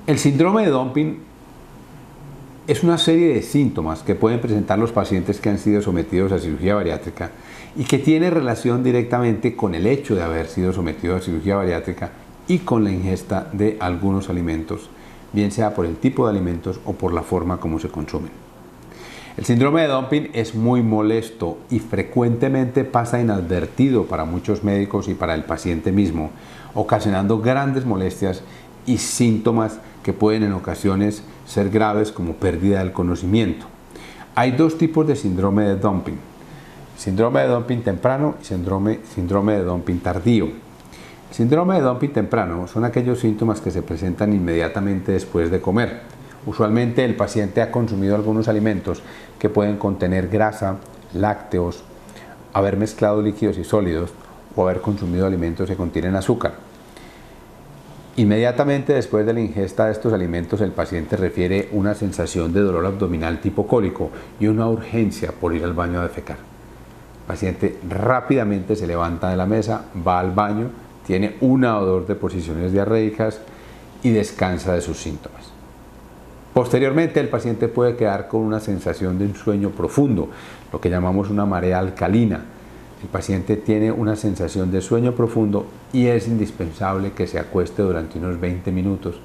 El síndrome de dumping es una serie de síntomas que pueden presentar los pacientes que han sido sometidos a cirugía bariátrica y que tiene relación directamente con el hecho de haber sido sometidos a cirugía bariátrica y con la ingesta de algunos alimentos, bien sea por el tipo de alimentos o por la forma como se consumen. El síndrome de dumping es muy molesto y frecuentemente pasa inadvertido para muchos médicos y para el paciente mismo, ocasionando grandes molestias y síntomas que pueden en ocasiones ser graves como pérdida del conocimiento. Hay dos tipos de síndrome de dumping: síndrome de dumping temprano y síndrome de dumping tardío. El síndrome de dumping temprano son aquellos síntomas que se presentan inmediatamente después de comer. Usualmente el paciente ha consumido algunos alimentos que pueden contener grasa, lácteos, haber mezclado líquidos y sólidos o haber consumido alimentos que contienen azúcar. Inmediatamente después de la ingesta de estos alimentos, el paciente refiere una sensación de dolor abdominal tipo cólico y una urgencia por ir al baño a defecar. El paciente rápidamente se levanta de la mesa, va al baño, tiene una o dos deposiciones diarreicas y descansa de sus síntomas. Posteriormente, el paciente puede quedar con una sensación de un sueño profundo, lo que llamamos una marea alcalina. El paciente tiene una sensación de sueño profundo y es indispensable que se acueste durante unos 20 minutos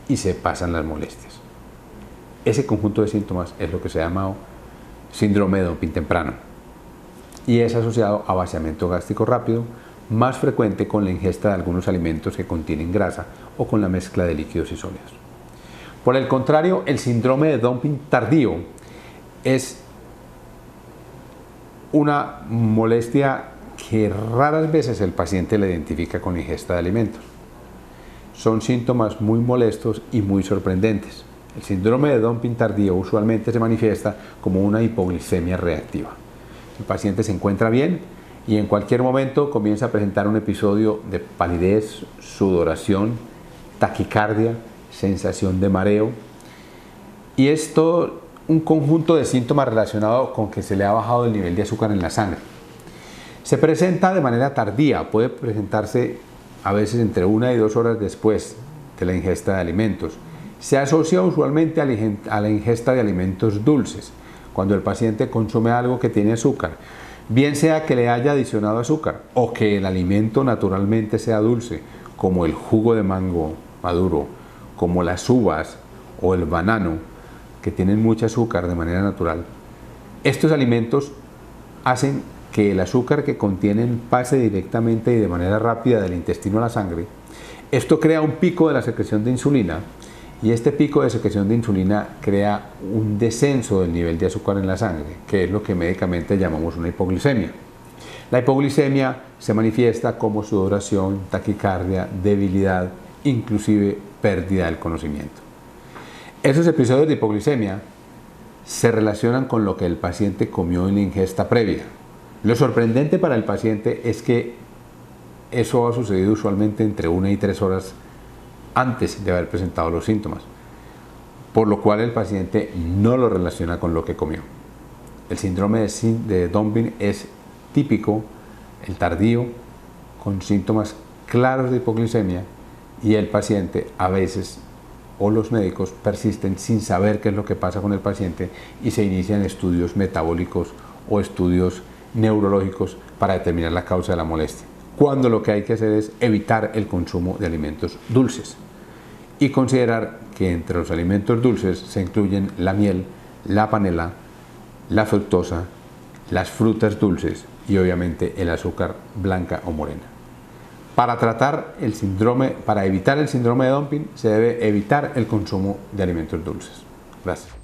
y se pasan las molestias. Ese conjunto de síntomas es lo que se llama síndrome de dumping temprano y es asociado a vaciamiento gástrico rápido, más frecuente con la ingesta de algunos alimentos que contienen grasa o con la mezcla de líquidos y sólidos. Por el contrario, el síndrome de dumping tardío es una molestia que raras veces el paciente la identifica con la ingesta de alimentos. Son síntomas muy molestos y muy sorprendentes. El síndrome de dumping tardío usualmente se manifiesta como una hipoglicemia reactiva. El paciente se encuentra bien y en cualquier momento comienza a presentar un episodio de palidez, sudoración, taquicardia, sensación de mareo, y es todo un conjunto de síntomas relacionados con que se le ha bajado el nivel de azúcar en la sangre. Se presenta de manera tardía, puede presentarse a veces entre 1 y 2 horas después de la ingesta de alimentos. Se asocia usualmente a la ingesta de alimentos dulces, cuando el paciente consume algo que tiene azúcar, bien sea que le haya adicionado azúcar o que el alimento naturalmente sea dulce, como el jugo de mango maduro, como las uvas o el banano, que tienen mucho azúcar de manera natural. Estos alimentos hacen que el azúcar que contienen pase directamente y de manera rápida del intestino a la sangre. Esto crea un pico de la secreción de insulina y este pico de secreción de insulina crea un descenso del nivel de azúcar en la sangre, que es lo que médicamente llamamos una hipoglicemia. La hipoglicemia se manifiesta como sudoración, taquicardia, debilidad, inclusive pérdida del conocimiento. Esos episodios de hipoglicemia se relacionan con lo que el paciente comió en la ingesta previa. Lo sorprendente para el paciente es que eso ha sucedido usualmente entre 1 y 3 horas antes de haber presentado los síntomas, por lo cual el paciente no lo relaciona con lo que comió. El síndrome de dumping es típico, el tardío, con síntomas claros de hipoglicemia, y el paciente a veces o los médicos persisten sin saber qué es lo que pasa con el paciente y se inician estudios metabólicos o estudios neurológicos para determinar la causa de la molestia, cuando lo que hay que hacer es evitar el consumo de alimentos dulces y considerar que entre los alimentos dulces se incluyen la miel, la panela, la fructosa, las frutas dulces y obviamente el azúcar blanca o morena. Para evitar el síndrome de dumping, se debe evitar el consumo de alimentos dulces. Gracias.